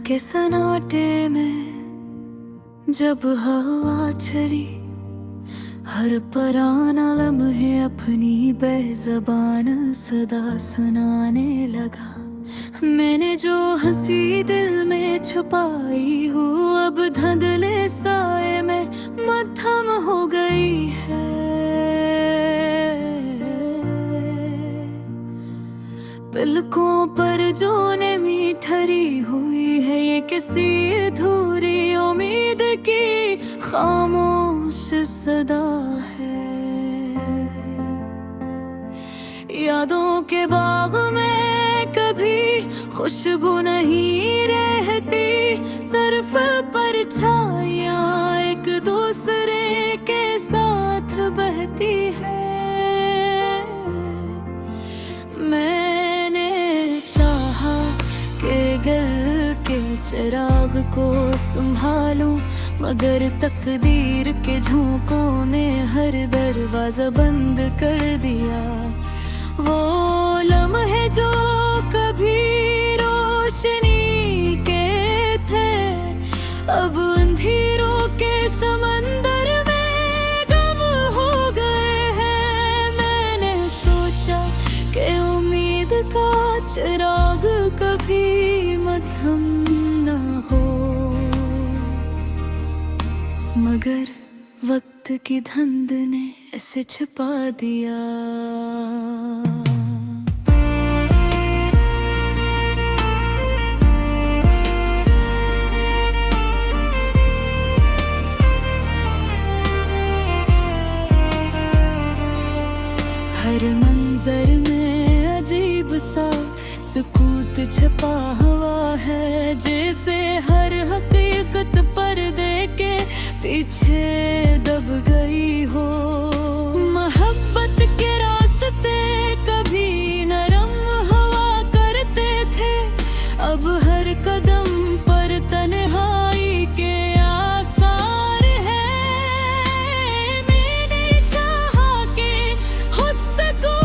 के सन्नाटे में जब हवा चली, हर पराना लम्हे अपनी बेज़बान सदा सुनाने लगा। मैंने जो हंसी दिल में छुपाई हो, अब धुंधले साए में मद्धम हो गई है। पलकों पर जो नमी ठहरी हुई है, ये किसी अधूरी उम्मीद की खामोश सदा है। यादों के बाग में कभी खुशबू नहीं रहती, सिर्फ परछाइयाँ एक दूसरे के साथ बहती है। मैंने चाहा कि गल के चिराग को संभालूं, मगर तकदीर के झोंकों ने हर दरवाजा बंद कर दिया। वो लम्हे जो कभी रोशनी के थे, अब अंधेरों के समंदर में गम हो गए हैं। मैंने सोचा कि उम्मीद का चिराग कभी मद्धम न हो, मगर वक्त की धुंध ने ऐसे छिपा दिया। हर मंजर में अजीब सा सुकूत छपा हुआ है, जैसे हर हकीकत पर्दे के पीछे दब गई हो। मोहब्बत के रास्ते कभी नरम हवा करते थे, अब हर कदम पर तन्हाई के आसार हैं। मैंने चाहा कि हो सकूं,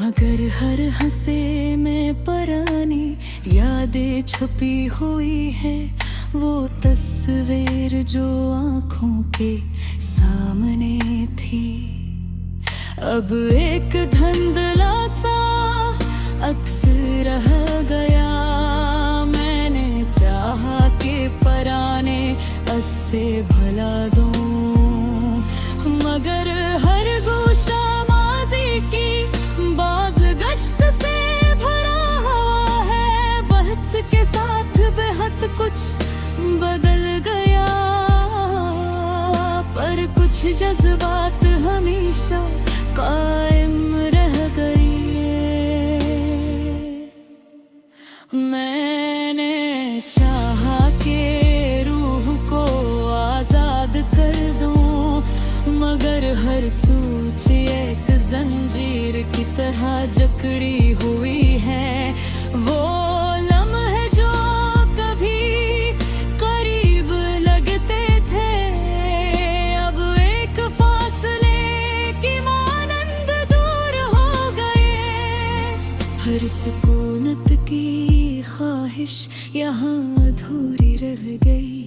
मगर हर हंसे में पुरानी यादें छुपी हुई है। वो तस्वीर जो आँखों के सामने थी, अब एक धुंधला सा अक्स रह गया। मैंने चाहा कि पराने अस्से भला दूं, मगर हर गोशा माज़ी की बाज गश्त से भरा हुआ है। वक्त के साथ बेहद कुछ बदल गया, पर कुछ जज्बात हमेशा कायम रह गई। मैंने चाहा कि रूह को आजाद कर दूं, मगर हर सोच एक जंजीर की तरह जकड़ी हुई है। वो लम्हे जो कभी करीब लगते थे, अब एक फासले की मानंद दूर हो गए। हर सुकूनत की ख्वाहिश यहाँ अधूरी रह गई,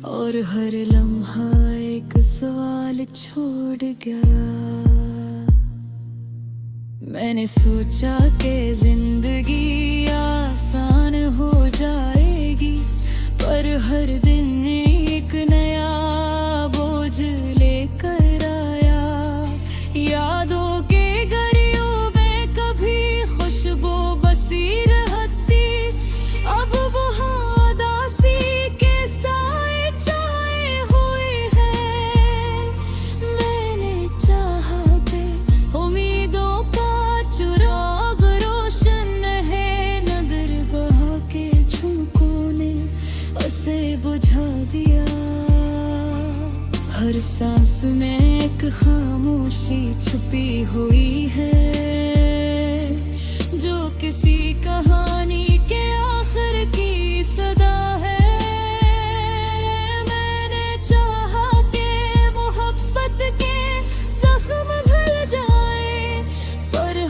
और हर लम्हा एक सवाल छोड़ गया। मैंने सोचा कि जिंदगी आसान हो जाएगी, पर हर दिन एक नया बोझ लेकर आया। यादों के गरियों में कभी खुशबू बसी रहती, अब वहाँ उदासी के साए छाए हुए हैं। मैंने चाहा कि उम्मीदों का चिराग रोशन है, नजर बहा के झोंकों ने उसे बुझा दिया। हर सांस में एक खामोशी छुपी हुई है, जो किसी कहानी के आखिर की सदा है। मैंने चाहा कि मोहब्बत के जख्म भर जाए, पर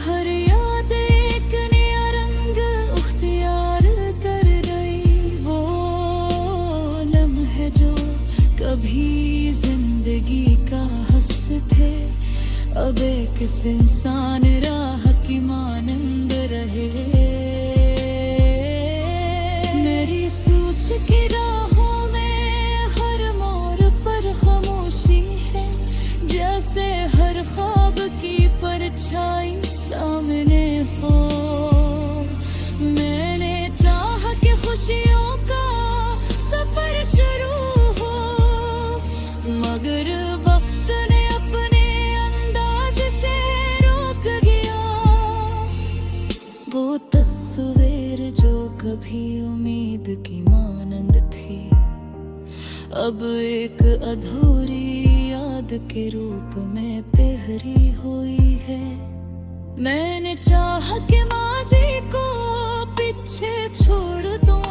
वो तस्वीर जो कभी उम्मीद की मानंद थी, अब एक अधूरी याद के रूप में पहरी हुई है। मैंने चाहा कि माज़ी को पीछे छोड़ दूं,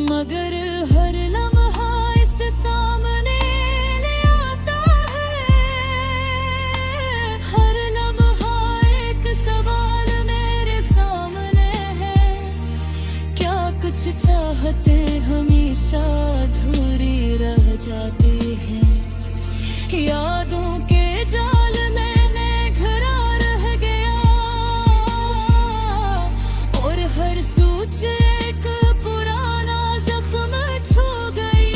मगर हर लम्हा इस सामने ले आता है। हर लम्हा एक सवाल मेरे सामने है, क्या कुछ चाहते हमेशा अधूरी रह जाती है। यादों के जाल में मैं घिरा रह गया, और हर सोच एक पुराना जख्म छू गई।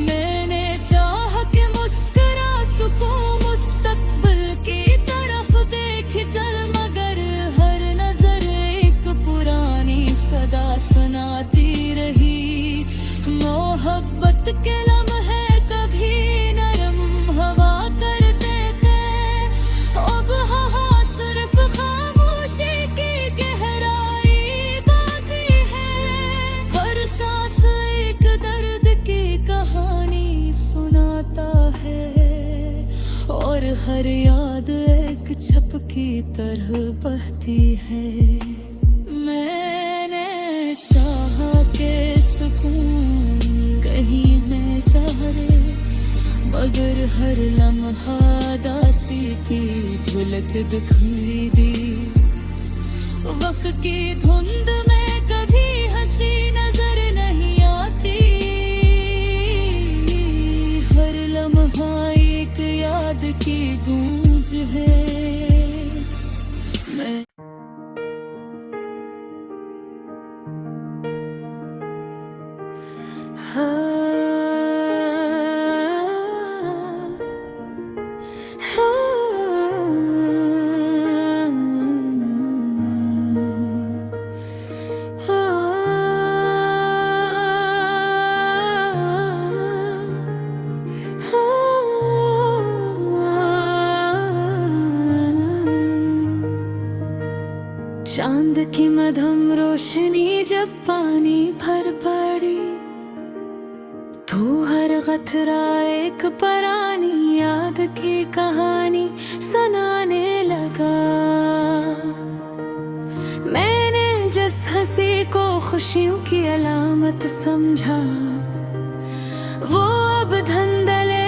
मैंने चाहा कि मुस्कुरा सकूं, मुस्तकबिल की तरफ देख चल, मगर हर नजर एक पुरानी सदा सुनाती रही। मोहब्बत के लम्हे कभी नरम हवा करते थे, अब हाँ सिर्फ खामोशी की गहराई बाकी है। हर सांस एक दर्द की कहानी सुनाता है, और हर याद एक छप की तरह बहती है। मैंने चाहा के सुकून कहीं में चाहे, मगर हर लम्हा दासी की झलक दिखाई दी। वक्त की धुंध में कभी हंसी नजर नहीं आती, हर लम्हा एक याद की गूंज है। मैं चांद की मधुम रोशनी जब पानी भर पड़ी, तू हर कतरा एक पुरानी याद की कहानी सुनाने लगा। मैंने जिस हंसी को खुशियों की अलामत समझा, वो अब धंधले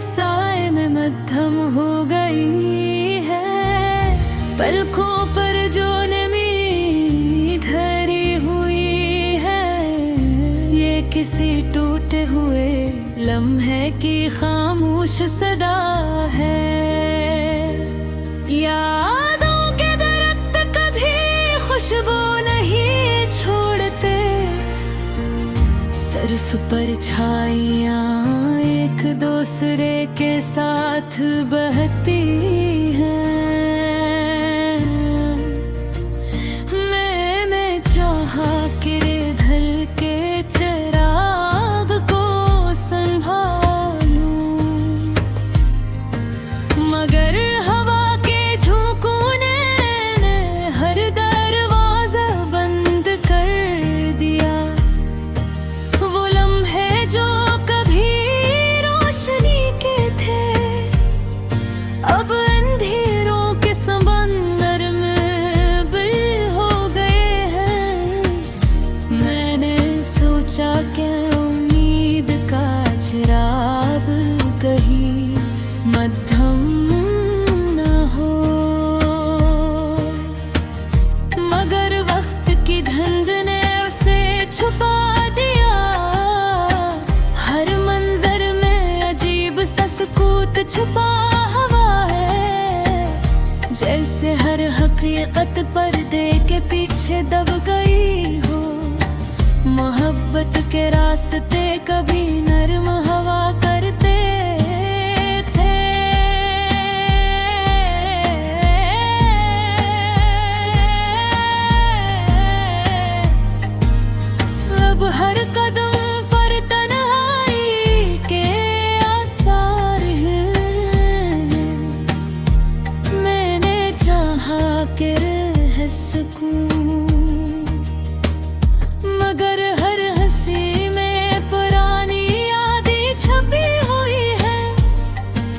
साए में मध्यम हो गई है। पलकों पर जो नमी धरी हुई है, ये किसी टूटे हुए लम्हे की खामोश सदा है। यादों के दरख्त कभी खुशबू नहीं छोड़ते, सिर्फ परछाइयाँ एक दूसरे के साथ बहती हैं। मैंने चाहा कि ढल के चिराग को संभालूं, मगर हवा के झोंकों ने हर दरवाजा बंद कर दिया। वो लम्हे जो कभी रोशनी के थे, अब अंधेरों के समंदर में बिल हो गए हैं। मैंने सोचा कि उम्मीद का चिराग कहीं मध्यम न हो, मगर वक्त की धुंध ने उसे छुपा दिया। हर मंजर में अजीब सा सुकूत छुपा हुआ है, जैसे हर हकीकत पर्दे के पीछे दब गई हो। मोहब्बत के रास्ते कभी नरम हवा करते थे, अब हर कदम पर तन्हाई के आसार हैं। मैंने चाहा कि सुकून। मगर हर हंसी में पुरानी यादें छपी हुई है,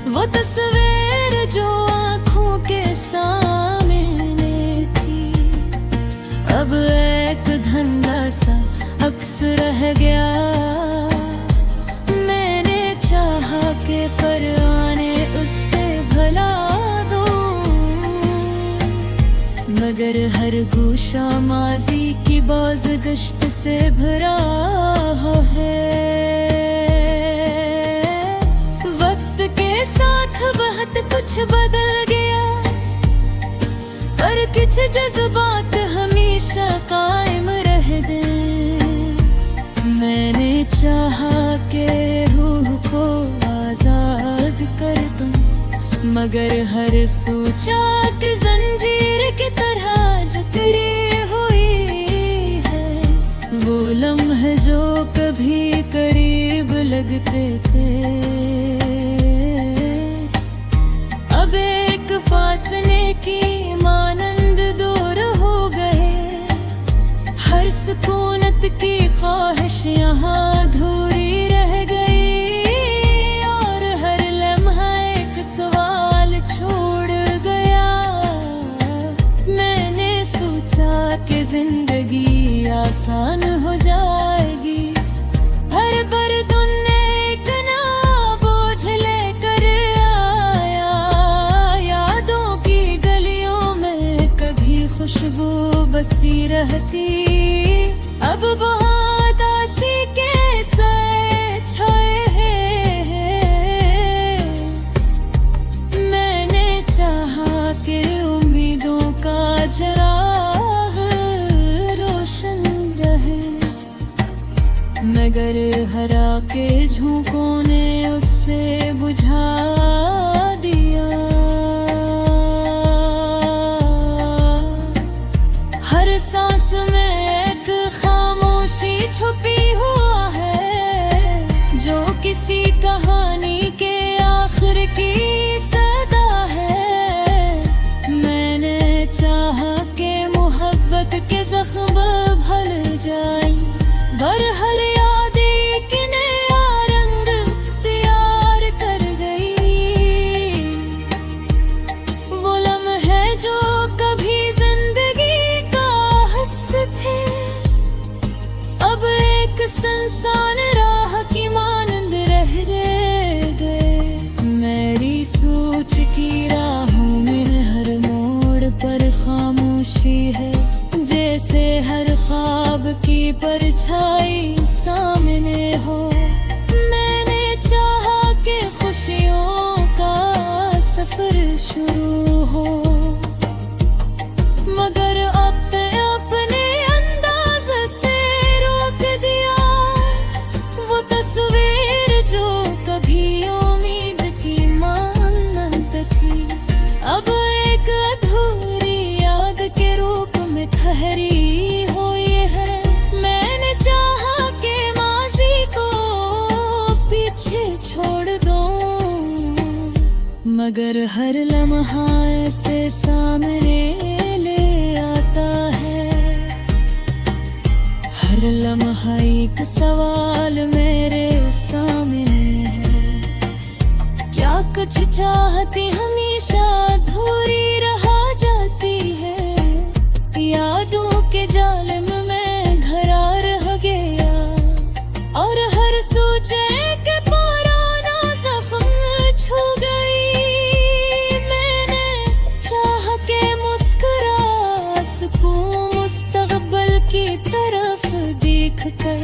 वो तस्वीर जो आंखों के सामने थी अब एक धुंधला सा अक्स रह गया। मैंने चाहा के परवाने उससे भला दूं, मगर हर गोशा माजी की बाज़गश्त से भरा है। वक्त के साथ बहुत कुछ बदल गया, पर कुछ जज्बात हमेशा कायम रह गए। मैंने चाहा के रूह को आजाद कर दूं, मगर हर सोचा कि जंजीर की तरह जकड़ी हुई है। वो लम्हे जो कभी करीब लगते थे अब एक फासले की मानंद दूर हो गए। हर सुकूनत की ख्वाहिश यहाँ अधूरी रह गई, और हर लम्हा एक सवाल छोड़ गया। मैंने सोचा कि जिंदगी आसान हो जाएगी, हर बर्दन एक नया बोझ लेकर आया। यादों की गलियों में कभी खुशबू बसी रहती, अब बहुत आसी के साए छाए हैं। मैंने चाहा कि उम्मीदों का चिराग रोशन रहे, मगर हरा के झोंकों ने उससे बुझा दिया। हर सांस में एक खामोशी छुपी हुआ है, जो किसी कहानी के आखिर की सदा है। मैंने चाहा कि मोहब्बत के जख्म भर जाए, पर हर याद एक नया रंग तैयार कर गई। वो लम्हे जो कभी जिंदगी का हस्स थे अब एक सुनसान राह की मानंद रह गए। मेरी सोच की राहों में हर मोड़ पर खामोशी है, जैसे हर ख्वाब की परछाई सामने हो। मैंने चाहा कि खुशियों का सफर शुरू हो, मगर अपने अंदाज से रोक दिया। वो तस्वीर जो कभी उम्मीद की मानत थी अब एक अधूरी याद के रूप में ठहरी हुई है। मैंने चाहा कि माजी को पीछे छोड़ दूं, मगर हर लम्हा ऐसे सामने ले आता है। हर लम्हा एक सवाल मेरे सामने है, क्या कुछ चाहती हमेशा अधूरी रहा जाती है। यादों के जालिम में घरा रह गया, और हर सोचे के पुराना जख्म छू गई। मैंने चाहा के मुस्कुरा सकूं मुस्तकबिल की तरफ देख कर,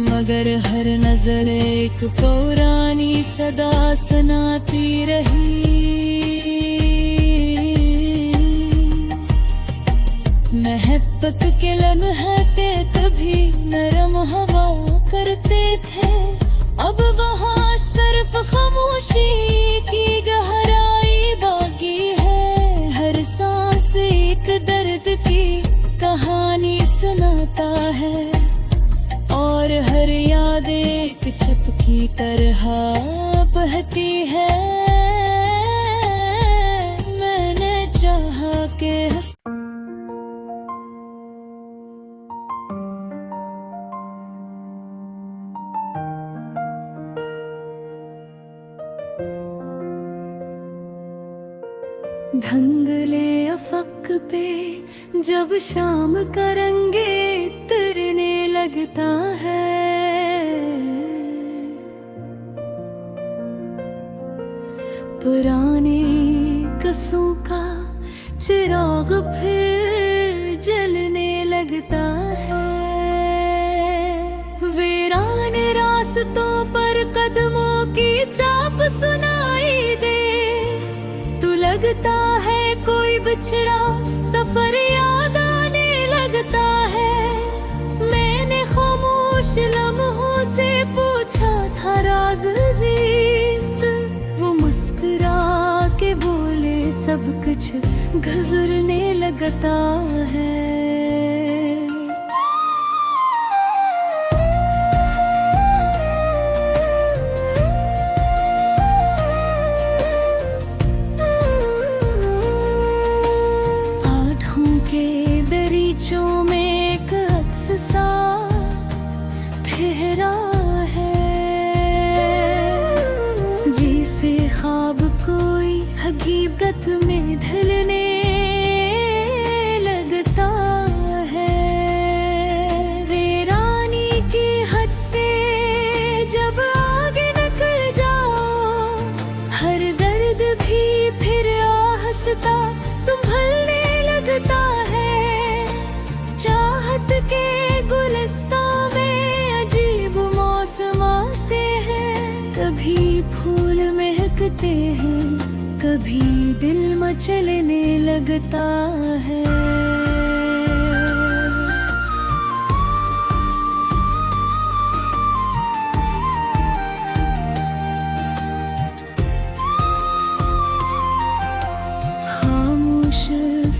मगर हर नजर एक पुरानी सदा सुनाती रही। महब्बत के लम्हे कभी नरम हवा करते थे, अब वहाँ सिर्फ खामोशी की गहराई बाकी है। हर सांस एक दर्द की कहानी सुनाता है, और हर याद एक छप की तरह बहती है। मैंने चाहा के धंधले अफक पे जब शाम का रंगे इतरने लगता है, पुराने कसों का चिराग फिर जलने लगता है। वीरान रास्तों पर कदमों की चाप सुनाई दे, तो लगता है कोई बिछड़ा सफर याद आने लगता है। मैंने खामोश लम्हों से पूछा था राज अजीज़, वो मुस्कुरा के बोले सब कुछ गुजरने लगता है। दरीचों में एक अक्स सा ठहरा है, जिसे ख्वाब कोई हकीकत में ढलने लगता है। वीरानी की हद से जब आगे निकल जाओ, हर दर्द भी फिर आहस्ता संभलने लगता है। चाहत के गुलिस्तां में अजीब मौसम आते हैं, कभी फूल महकते हैं, कभी दिल मचलने लगता है। खामोश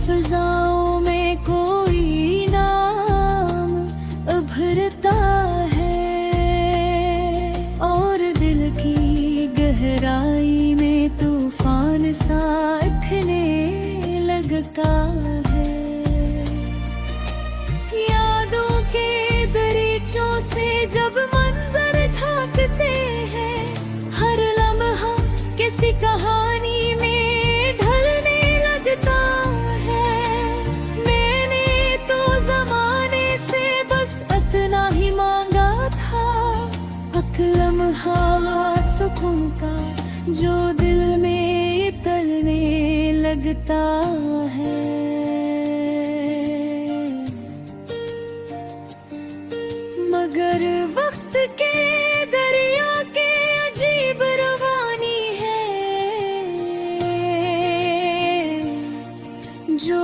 फिजाओं में कोई उभरता है, और दिल की गहराई में तूफान सा उठने लगता है। यादों के दरीचों से जब मंजर झांकते हैं, हर लम्हा किसी कहानी में ढलने लगता है। मैंने तो ज़माने से इतना ही मांगा था, एक लम्हा सुकून का जो दिल में तलने लगता है। मगर वक्त के दरिया के अजीब रवानी है, जो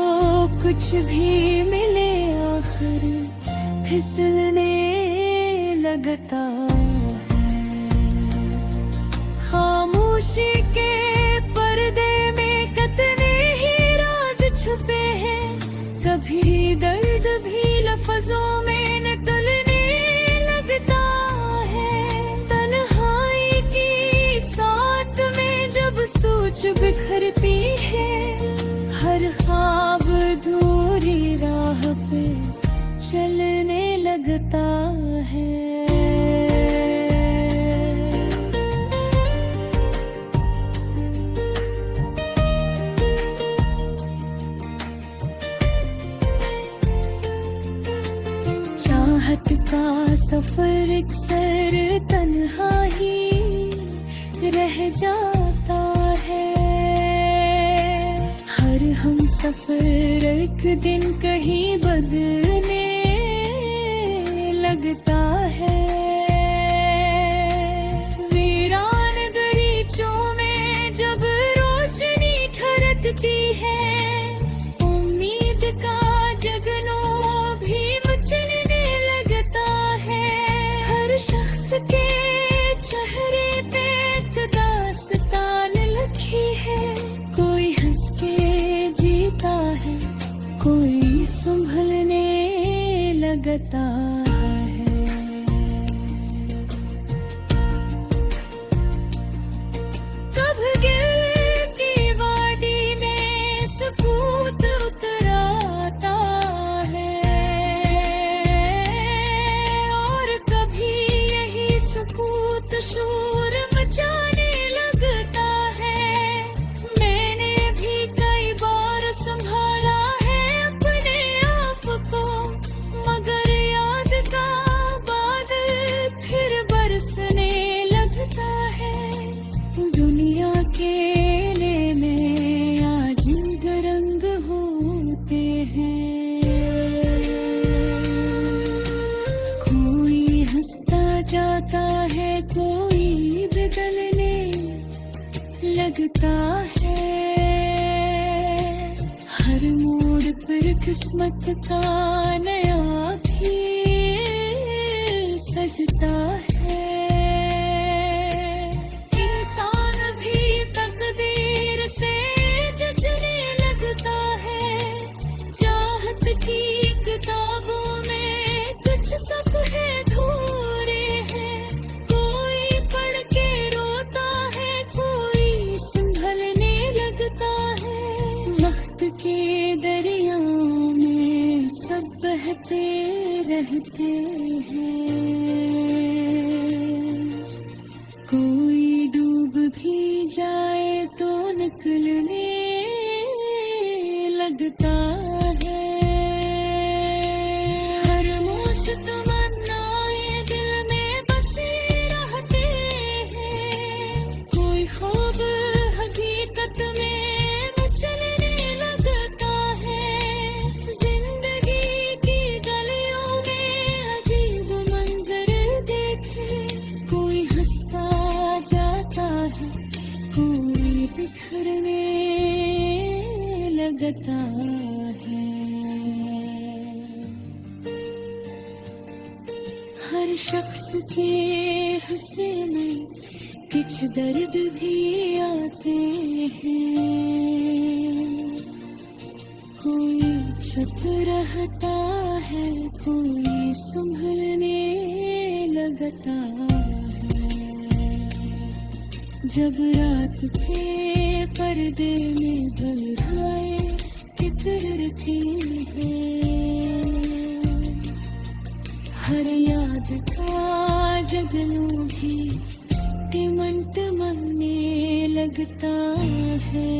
कुछ भी मिले आखिर फिसलने लगता है। खामोशी के पर्दे में कितने ही राज छुपे हैं, कभी दर्द भी लफ्जों में न तुलने लगता है। तन्हाई की साथ में जब सोच बिखरती है, हर ख्वाब दूरी राह पे चलने लगता है। चाहत का सफर अक्सर तन्हा ही रह जाता है, हर हम सफर एक दिन कहीं बदलने लगता है। वीरान दरीचों में जब रोशनी ठहरती है, उम्मीद का जगनो भी मचलने लगता है। हर शख्स के चेहरे पे एक दास्तान लिखी है, कोई हंस के जीता है, कोई संभलने लगता है। कब गिरती वादी में सुकूत उतर आता है, और कभी यही सुकूत शोर मचाने लगता है। मैंने भी कई आता है कोई बदलने लगता है। हर मोड़ पर किस्मत का नया भी सजता है। इंसान भी तकदीर से जजने लगता है। चाहत की किताबों में कुछ सफ़े अधूरे हैं। कोई पढ़ के रोता है, कोई संभलने लगता है। वक्त के दरियाओं में सब बहते रहते हैं। कोई डूब भी जाए तो निकलने लगता है। हर मोश तमन्नाएं दिल में बसी रहते हैं। कोई ख्वाब हकीकत में मचलने लगता है। जिंदगी की गलियों में अजीब मंजर देखे। कोई हंसता जाता है, कोई बिखरने लगता है। हर शख्स के हिस्से में कुछ दर्द भी आते हैं। कोई चुप रहता है, कोई संभलने लगता है। जब रात के पर्दे में बलराए कितरती है। हर याद का जगनू भी टिमन टिमने लगता है।